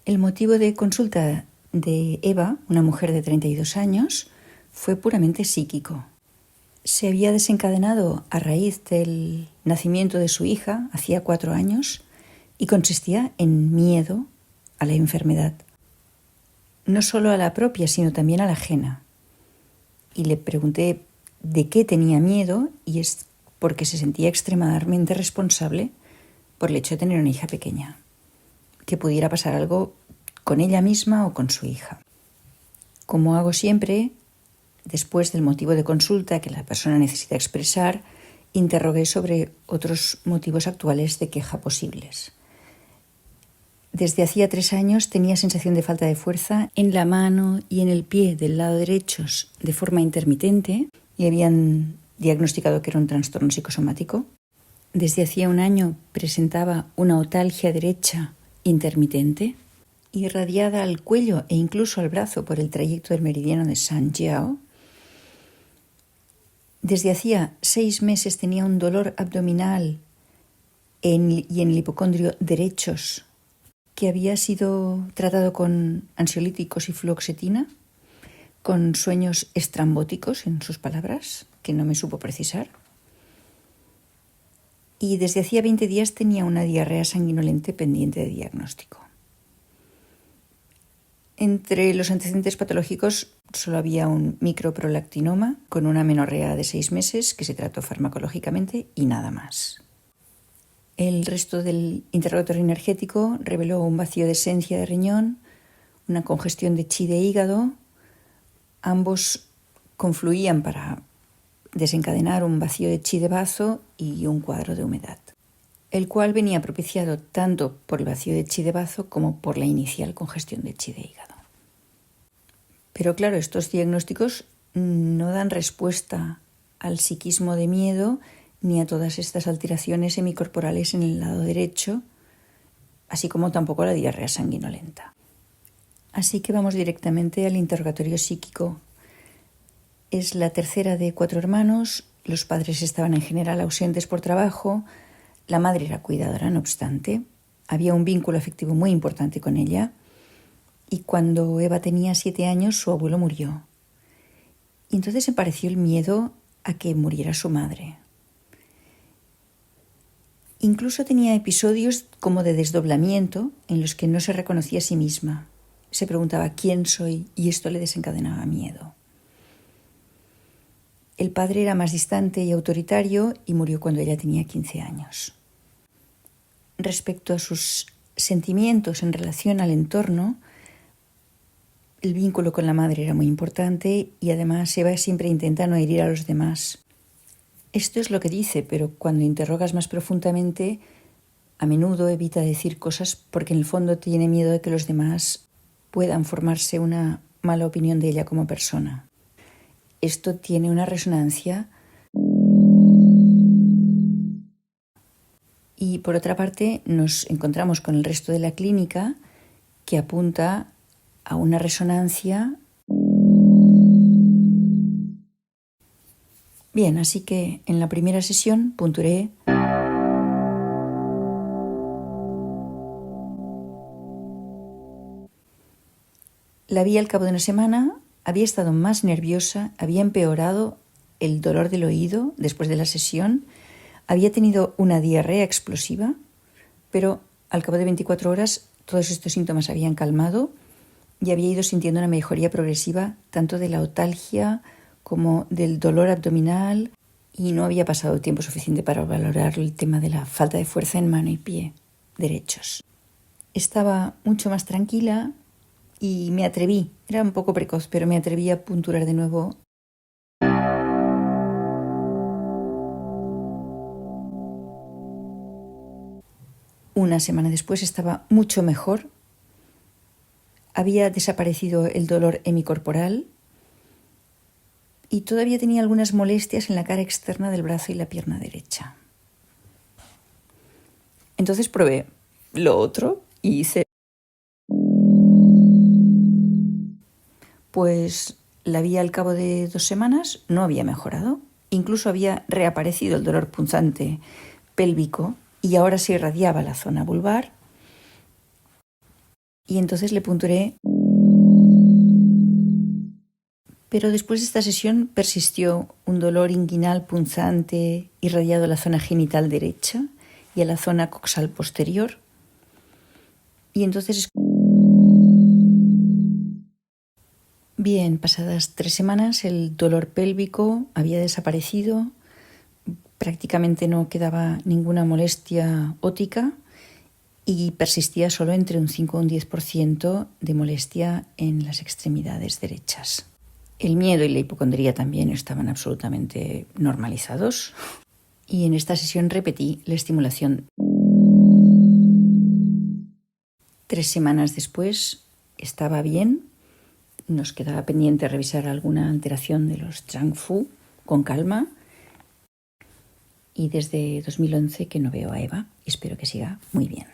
El motivo de consulta de Eva, una mujer de 32 años, fue puramente psíquico. Se había desencadenado a raíz del nacimiento de su hija, hacía 4 años, y consistía en miedo a la enfermedad. No solo a la propia, sino también a la ajena. Y le pregunté de qué tenía miedo, y es porque se sentía extremadamente responsable por el hecho de tener una hija pequeña, que pudiera pasar algo con ella misma o con su hija. Como hago siempre, después del motivo de consulta que la persona necesita expresar, interrogué sobre otros motivos actuales de queja posibles. Desde hacía 3 años tenía sensación de falta de fuerza en la mano y en el pie del lado derechos de forma intermitente y habían diagnosticado que era un trastorno psicosomático. Desde hacía 1 año presentaba una otalgia derecha intermitente, irradiada al cuello e incluso al brazo por el trayecto del meridiano de San Giao. Desde hacía 6 meses tenía un dolor abdominal y en el hipocondrio derechos que había sido tratado con ansiolíticos y fluoxetina, con sueños estrambóticos, en sus palabras, que no me supo precisar. Y desde hacía 20 días tenía una diarrea sanguinolenta pendiente de diagnóstico. Entre los antecedentes patológicos solo había un microprolactinoma con una menorrea de 6 meses que se trató farmacológicamente y nada más. El resto del interrogatorio energético reveló un vacío de esencia de riñón, una congestión de chi de hígado. Ambos confluían para desencadenar un vacío de chi de bazo y un cuadro de humedad, el cual venía propiciado tanto por el vacío de chi de bazo como por la inicial congestión de chi de hígado. Pero claro, estos diagnósticos no dan respuesta al psiquismo de miedo ni a todas estas alteraciones semicorporales en el lado derecho, así como tampoco a la diarrea sanguinolenta. Así que vamos directamente al interrogatorio psíquico. Es la tercera de 4 hermanos, los padres estaban en general ausentes por trabajo, la madre era cuidadora, no obstante, había un vínculo afectivo muy importante con ella, y cuando Eva tenía 7 años su abuelo murió. Y entonces apareció el miedo a que muriera su madre. Incluso tenía episodios como de desdoblamiento en los que no se reconocía a sí misma. Se preguntaba quién soy y esto le desencadenaba miedo. El padre era más distante y autoritario y murió cuando ella tenía 15 años. Respecto a sus sentimientos en relación al entorno, el vínculo con la madre era muy importante y además Eva siempre intenta no herir a los demás. Esto es lo que dice, pero cuando interrogas más profundamente, a menudo evita decir cosas porque en el fondo tiene miedo de que los demás puedan formarse una mala opinión de ella como persona. Esto tiene una resonancia. Y por otra parte, nos encontramos con el resto de la clínica que apunta a una resonancia. Bien, así que en la primera sesión punturé la vi al cabo de 1 semana, había estado más nerviosa, había empeorado el dolor del oído después de la sesión, había tenido una diarrea explosiva, pero al cabo de 24 horas todos estos síntomas habían calmado y había ido sintiendo una mejoría progresiva tanto de la otalgia como del dolor abdominal y no había pasado tiempo suficiente para valorar el tema de la falta de fuerza en mano y pie derechos. Estaba mucho más tranquila y me atreví, era un poco precoz, pero me atreví a punturar de nuevo. Una semana después estaba mucho mejor, había desaparecido el dolor hemicorporal y todavía tenía algunas molestias en la cara externa del brazo y la pierna derecha. Entonces probé lo otro y hice. Pues la vi al cabo de 2 semanas, no había mejorado, incluso había reaparecido el dolor punzante pélvico y ahora se irradiaba la zona vulvar. y entonces le punturé. Pero después de esta sesión persistió un dolor inguinal punzante irradiado a la zona genital derecha y a la zona coxal posterior. Y entonces, bien, pasadas 3 semanas el dolor pélvico había desaparecido, prácticamente no quedaba ninguna molestia ótica y persistía solo entre un 5 y un 10% de molestia en las extremidades derechas. El miedo y la hipocondría también estaban absolutamente normalizados. Y en esta sesión repetí la estimulación. 3 semanas después estaba bien. Nos quedaba pendiente revisar alguna alteración de los junk food con calma. Y desde 2011 que no veo a Eva. Espero que siga muy bien.